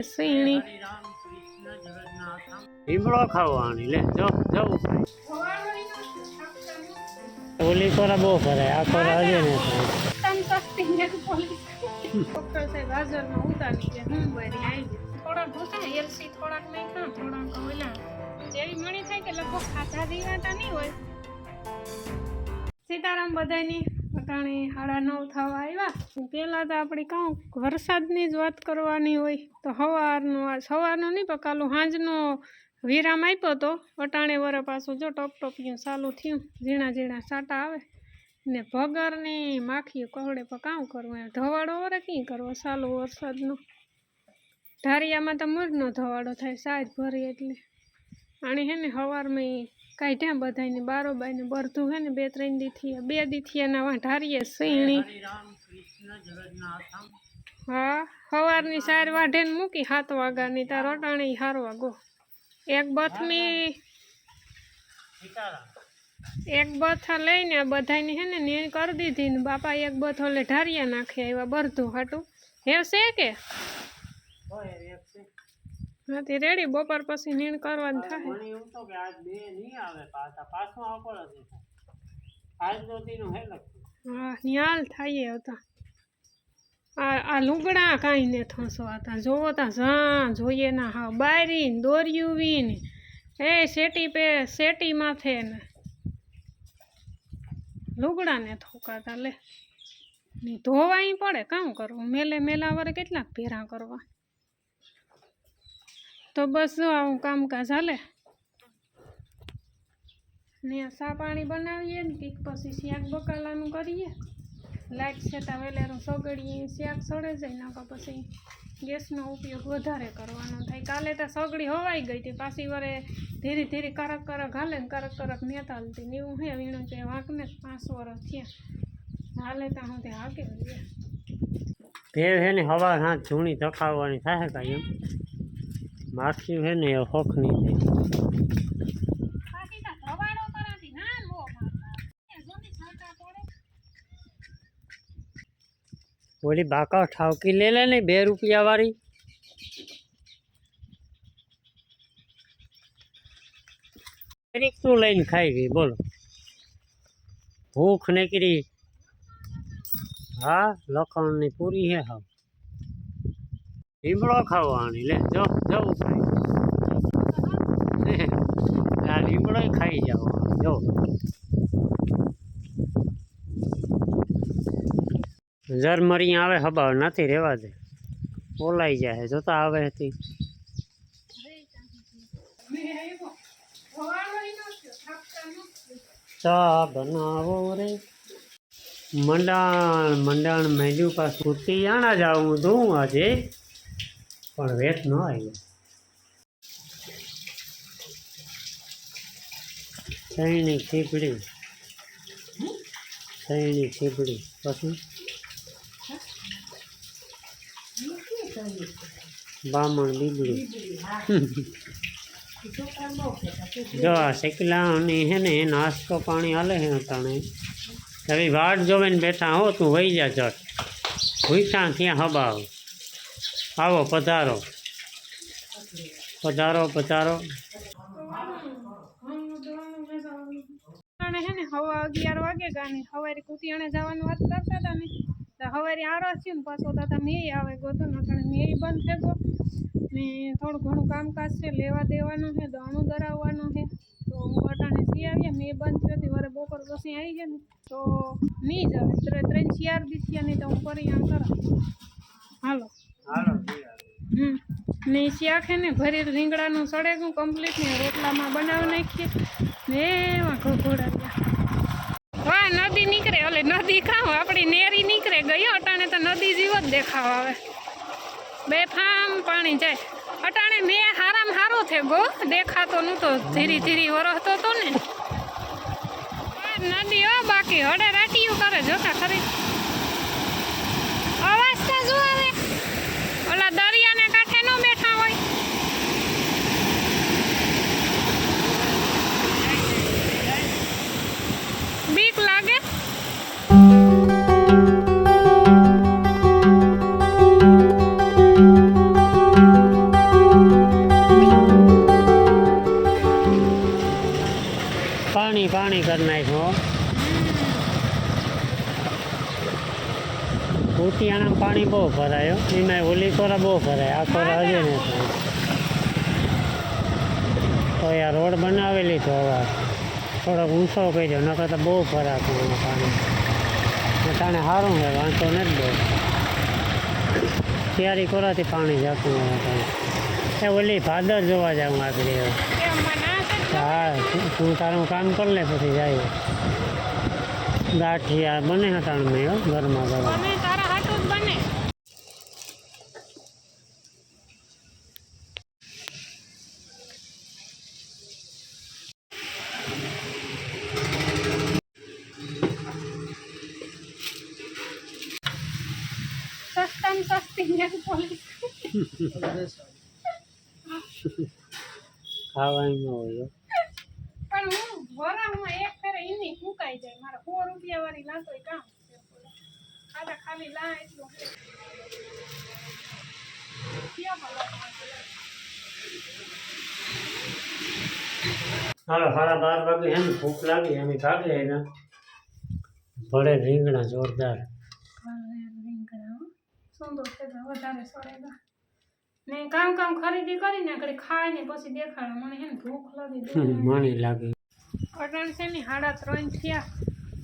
સીણી લીમડો ખાવાની લે જો જવું ઓલી કોરા બહુ કરે આ કોરા હજે ને ગાજરમાં ઉતારી દે હું બરી આવી થોડાક ભૂસા એલસી થોડાક નહીં ખા થોડાક ઓલા એવી મણી થાય કે લગભગ ખાધા દીવાતા નહીં હોય. સીતારામ બધાની અટાણે 9:30 થવા આવ્યા. પહેલાં તો આપણે કહું વરસાદની જ વાત કરવાની હોય તો સવારનો નહીં પણ કાલું સાંજનો વિરામ આપ્યો તો અટાણે વરે પાછું જો ટપટપિયું ચાલુ થયું. ઝીણા ઝીણા સાટા આવે ને ભગરની માખીઓ કહડે પણ કામ કરવું એમ ધવાડો વરે કંઈ કરવો ચાલુ વરસાદનો. ઢારિયામાં તો મૂળનો ધવાડો થાય સાજ ભરી એટલે આણી હે ને સવારમાં કાઢ્યા બધાને બારોબાઈને બરધું હે ને 2-3 દી 2 દી થયા ઢારીએ સીણી. હા સવારની 4 વાઢે ને મૂકી 7 વાગ્યાની તાર અટાણી હારવા ગો. એક બથા લઈને બધાની હે ને નીણ કરી દીધી ને બાપા એક બથો લે ઢારિયા નાખી આવ્યા બરધું હાટું હેવશે કે હાથી રેડી બપોર પછી નીણ કરવાનું થાય. હા ન્યાલ થાય હતા આ લુગડા કાંઈ ને થસવા હતા જોવો તા ઝા જોઈએ ના હા બારી દોર્યું વીને એ સેટી માથે ને લુગડા ને થોકાતા લે ધોવાઈ પડે કામ કરવું મેલા વરે કેટલાક ભેરા કરવા. તો બસ જો આવું કામકાજ હાલે ને સા પાણી બનાવીએ ને કંઈક પછી શાક બકાલાનું કરીએ. લાઈટ છેતા વેલેરું સગડીએ શાક સડે જાય નાખા પછી ગેસનો ઉપયોગ વધારે કરવાનો થાય. કાલે તો સગડી હોવાઈ ગઈ હતી પાછી વરે ધીરે ધીરે કરક હાલે ને કરક નેતા હાલતી ને એવું હે વીણું કે વાંકને 5 વર્ષ થયા હાલે ત્યાં હું તે હાકે ભેળ હે ને હવા હાથ જૂણી ધખાવવાની થાય કાંઈ એમ માખી હે ને એ હોખ નહીં ઓલી બાકા ઠાવકી લે ને 2 રૂપિયા વાળી શું લઈને ખાઈ ગઈ બોલો ભૂખ નીકળી. હા લખણની પૂરી હે હા લીમડો ખાવાની લે જો જવું આ લીમડો ખાઈ જાવ જો ઝરમરી આવે હબાવ નથી રહેવા દે ઓલાઈ જાય જોતા આવે હતી. ચા બનાવો રે મંડાણ માંડ્યું પાછું કુર્તી આણા જાઉં દઉં આજે પણ વેત ન આવ્યો. સૈણી ખીપડી પછી બામણ બીબડી જો આ શેકલાની હે ને નાસ્તો પાણી હાલે હે અટાણે હવે વાટ જોવે ને બેઠા હો તું વહી જા જટ ભૂસા ત્યાં હબાવ આવો પધારો હે ને હવા 11 વાગે ગાને હવારે કુતિયાણે જવાનું વાત કરતા હતા ને તો હવારે આરસ છે ને પાછો દાદા મેય આવે ગોતો નકણે મેય બંધ થઈ ગયો ને થોડું ઘણું કામકાજ છે લેવા દેવાનું છે દાણું દરાવવાનું છે તો હું અટાણે સી આવ્યા મેં બંધ થતી વરે બપોર પછી આવી ગયા ને તો નહીં જ આવે 3-4 દી થયા નહીં તો હું કરી આમ કરા હાલો ને શાક હે ને ભરી રીંગણાનું સળેગું કમ્પ્લીટ ને રોટલામાં બનાવી નાખીએ ને એમાં ઘોઘોડા હા નદી નીકળે ઓલે નદી ખાવ આપણી નેરી નીકળે ગયો અટાણે તો નદી જેવો જ દેખાવ આવે બેફામ પાણી જાય. અટાણે મેં હારામાં હારો થયો ગો દેખાતો નહોતો ધીરે વરસતો હતો ને નદી હો બાકી હડે રાટીયું કરે જોતા ખરી અવાજ તો જો આવે ઓલા દરિયાને કાંઠે ન બેઠા હોય બીક લાગે. કરી નાખ્યો. કુતિયાણા પાણી બહુ ભરાયો, એમાં ઓલી કોરા બહુ ભરાય, આ કોરા હજી નહીં થાય. તો આ રોડ બનાવી લીધો, હવે થોડોક ઊંચો કર્યો, નકર તો બહુ ભરાતું એમાં પાણી. અટાણે સારું છે, વાંધો નથી બહુ. તૈયારી કોરાથી પાણી જતું હોય અટાણે. એ ઓલી ભાદર જોવા જાઉં આગળ. હા, તું તારું કામ કરી લે પછી જાય. ગાંઠિયા બને હટાણ મેં ઘરમાં ગરમ. ખાવાનું હોય પણ હું વરામાં એક ફેરે ઈની ફૂંકાઈ જાય. મારા 100 રૂપિયા વાળી લાતોય કામ છે. ખાલી લા એટલું હાલો 12:30 વાગે હે ને ભૂખ લાગી, અમે ખાગે એના ભળે રીંગણા જોરદાર. વધારે સડેલા ને કામ ખરીદી કરીને આગળ ખાઈને પછી દેખાડો. મને હે ને ભૂખ લાગી મણી લાગી. અટાણ છે ને 3:30 થયા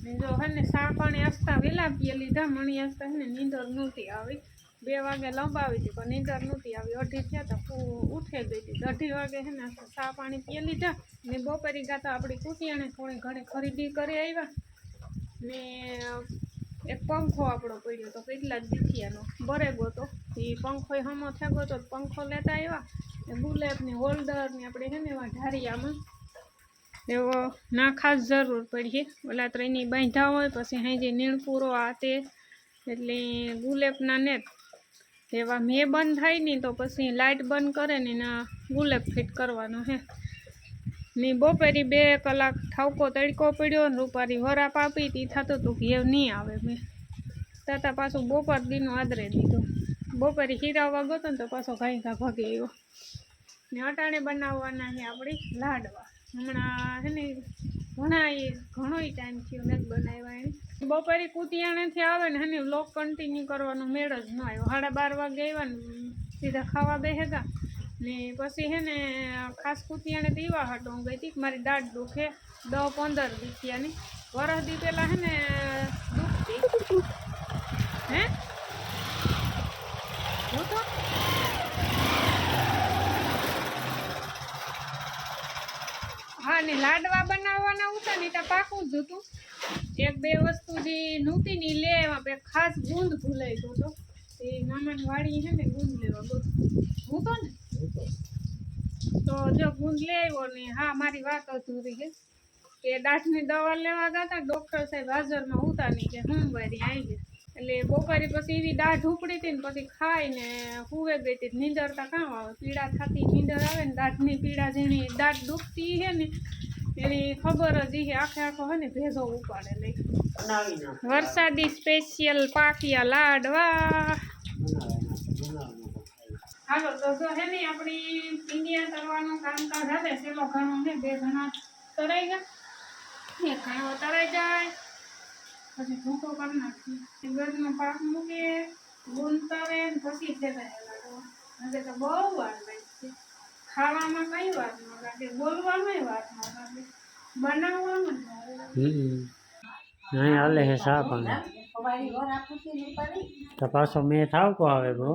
ને જો હે ને સા પાણી આસ્તા વેલા પીએ લીધા. મણી આસ્તા હે ને નીંદર નહોતી આવી. 2 વાગે લંબાવી હતી પણ નીંદર નહોતી આવી. 2:30 થયા તો ઉઠે ગઈ હતી. 2:30 વાગે હે ને સા પાણી પીએ લીધા ને બપોરી ગાતા આપણી કુટિયાને થોડી ઘણી ખરીદી કરી આવ્યા ને એક પંખો આપણો પડ્યો તો કેટલા જ દીથિયાનો બરેગો તો એ પંખો હમો થેગો તો પંખો લેતા આવ્યા ને ગુલાબની હોલ્ડર ને આપણે છે ને એવા ઢારિયામાં એવો ના ખાસ જરૂર પડી. ઓલા ત્રણની બાંધ્યા હોય પછી હાઈ નીણ પૂરો આ તે એટલે ગુલાબના નેટ એવા મેં બંધ થાય ને તો પછી લાઇટ બંધ કરે ને એના ગુલાબ ફિટ કરવાનો હે ને બપોરી 2 કલાક ઠાવકો તડકો પડ્યો ને રૂપારી વરાપ આપી તી થતું હતું ઘેવ નહીં આવે. મેં તતા પાછું બપોર દીનું આદરે દીધું. બપોરી હીરાવા ગયો ને તો પાછો ઘાઈ ભાગી આવ્યો ને અટાણે બનાવવાના છે આપણી લાડવા. હમણાં છે ને ઘણો ટાઈમ થયો નથી બનાવ્યા એને. બપોરી કુતિયાણેથી આવે ને એને વ્લોગ કન્ટિન્યુ કરવાનો મેળ જ ન આવ્યો. 12:30 વાગે આવ્યા ને સીધા ખાવા બેસેગા ને પછી હે ને ખાસ કુતિયાણે દીવા હાટો હું ગઈ હતી કે મારી દાઢ દુખે 10-15 દીથિયાની. વરસ દી પેલા હે ને દુખતી હે હું તો હા ને લાડવા બનાવવાના હતા ને ત્યાં પાકું જ હતું. 1-2 વસ્તુ જે નહોતી ને લે એમાં બે ખાસ ગુંદ ભૂલાઈ ગયો હતો. એ મામાની વાડી છે ને ગુંદ લેવા ગયો હું તો ને તો જો ગુંદ લે આવ્યો ને હા મારી વાત અધૂરી છે કે દાંતની દવા લેવા ગયા હતા. ડૉક્ટર સાહેબ હાજરમાં ઉતા નહીં કે સોમવારે આવી ગયા એટલે બપોરે પછી એવી દાઢ ઉપડી હતી ને પછી ખાઈને હુવે ગઈ હતી. નીંદરતા કામ આવે પીડા થતી નીંદર આવે ને દાંતની પીડા જેની દાંત દુખતી છે ને એની ખબર જ એ આખો હે ને ભેજો ઉપાડે લઈ. વરસાદી સ્પેશિયલ પાકિયા લાડવા. હાલો તો જો હે ને આપણી ઇન્ડિયા તરવાનું કામકાજ હાલે. સેલો ઘણો ને 2 જણા તરાઈ ગયા. એક ઘણો તરાઈ જાય પછી ભૂકો કરી નાખીએ. ગરનો પાક મૂકીએ ગુંદ તરે ને પછી ફેરાય લાડવા. હવે તો બહુ વાર લાગશે. ખાવામાં કઈ વાર ન લાગે, બોલવામાં વાર ન લાગે, બનાવવામાં નહીં હાલે હે સા પાણી. તો પાછો મેં ઠાવકો આવે બહુ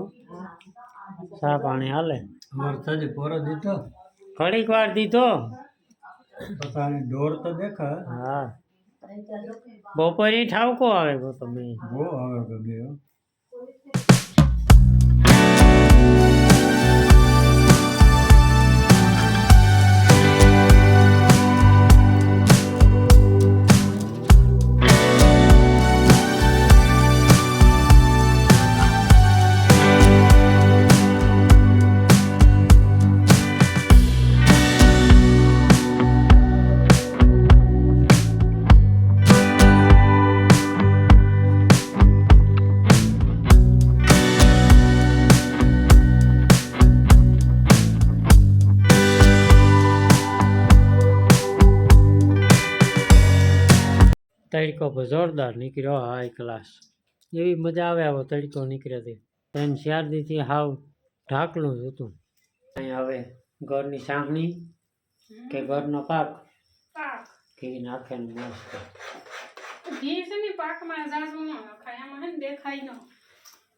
સા પાણી હાલે. વરસાદી પોરો દીધો ઘડીક વાર દીધો પોતાની ડોર તો દેખા. હા બપોરે ઠાવકો આવે બહુ તમે બહુ આવે ગયો. તડકો પર જોરદાર નીકળ્યો હાઈ ક્લાસ એવી મજા આવે આવો તડકો નીકળ્યો તે 3-4 દીથી હાવ ઢાકલું જ હતું અહીંયા હવે ઘરની સાંકણી કે ઘરનો પાક પાક ઘી નાખેનું મસ્ત ઘી છે ને પાકમાં ઝાઝુ ન નખાય આમાં હે ને દેખાય ન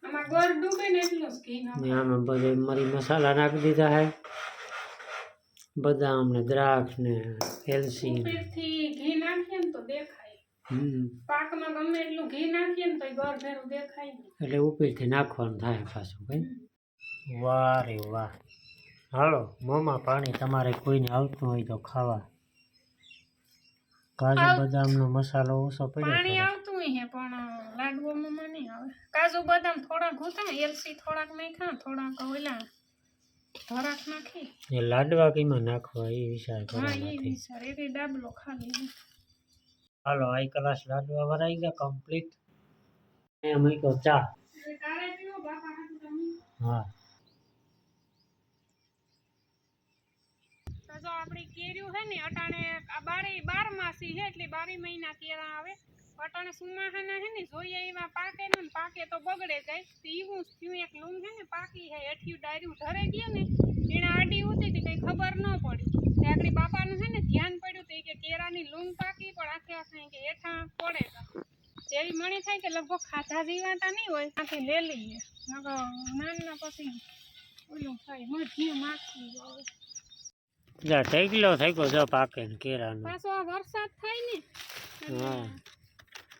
આમાં ગોળ ડૂબે ને એટલું જ ઘી નખાય ને આમાં બધે મરી મસાલા નાખી દીધા હે બદામ ને દ્રાક્ષ ને એલસી ને ઉપરથી ઘી નાખીએ ને તો દેખાય પાકમાં ગમે એટલું ઘી નાખીએ ને તો ગોળ ભેરું દેખાય નહીં એટલે ઉપરથી નાખવાનું થાય પાછું કઈ વાહ રે વાહ હાલો મોંમાં પાણી તમારે કોઈને આવતું હોય તો ખાવા કાજુ બદામનો મસાલો ઓછો પડ્યો પાણી ખરો. આવતું હોય હે પણ લાડવામાં નહીં આવે કાજુ બદામ થોડાક ઘૂંટા એલસી થોડાક નાખ્યા થોડાક ઓલા ધરાક નાખી એ લાડવા કીમાં નાખવા એ વિચાર હા કરવાનો એ નથી. વિચાર એ ડાબલો ખાલી હાલો આઈ ક્લાસ લાડવા વરાઈ ગયા કમ્પ્લીટ એમ કહો ચા તારે પીવો બાપા હાથું તમે હા તો જો આપણી કેરીઓ છે ને અટાણે આ 12 માસી છે એટલે 12 મહિના કેળા આવે અટાણે સુમાહાના છે ને જોઈએ એમાં પાકે ને પાકે તો બગડે જાય એવું થયું એક લૂમ છે ને પાકી છે એઠિયું ડાયરું ધરે ગયું ને એને આડી ઉતી હતી કઈ ખબર ન પડી તે આગળ બાપાનું છે ને ધ્યાન પડ્યું તો કે કેળાની લૂમ પાકી પણ આખે કે હેઠા પડે એવી મણી થાય કે લગભગ ખાધા જીવાતા નહીં હોય ત્યાંથી લે લઈએ નાના પછી ઓલું થાય મધ્ય માખી આવે જા ટેકલો થઈ ગયો જો પાકે ને કેરાનો પાછો આ વરસાદ થાય ને હા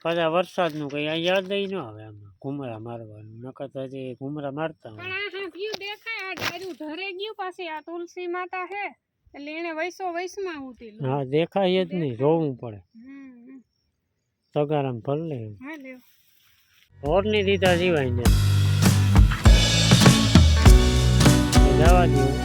પાછા વરસાદનું કંઈ આ યાદ ન આવે આમાં ઘુમરા મારવાનું નકર તો હજી ઘુમરા મારતા પણ હોય આ હાંફ્યું દેખાય આ ડાયરું ધરે ગયું પાછી આ તુલસી માતા હે એટલે એને વયસમાં ઉતેલું હા દેખાય જ નહીં જોવું પડે હમ તગારામ ભર લે હા લેવ ઓરની દીધા જીવાય ને જવા દઉં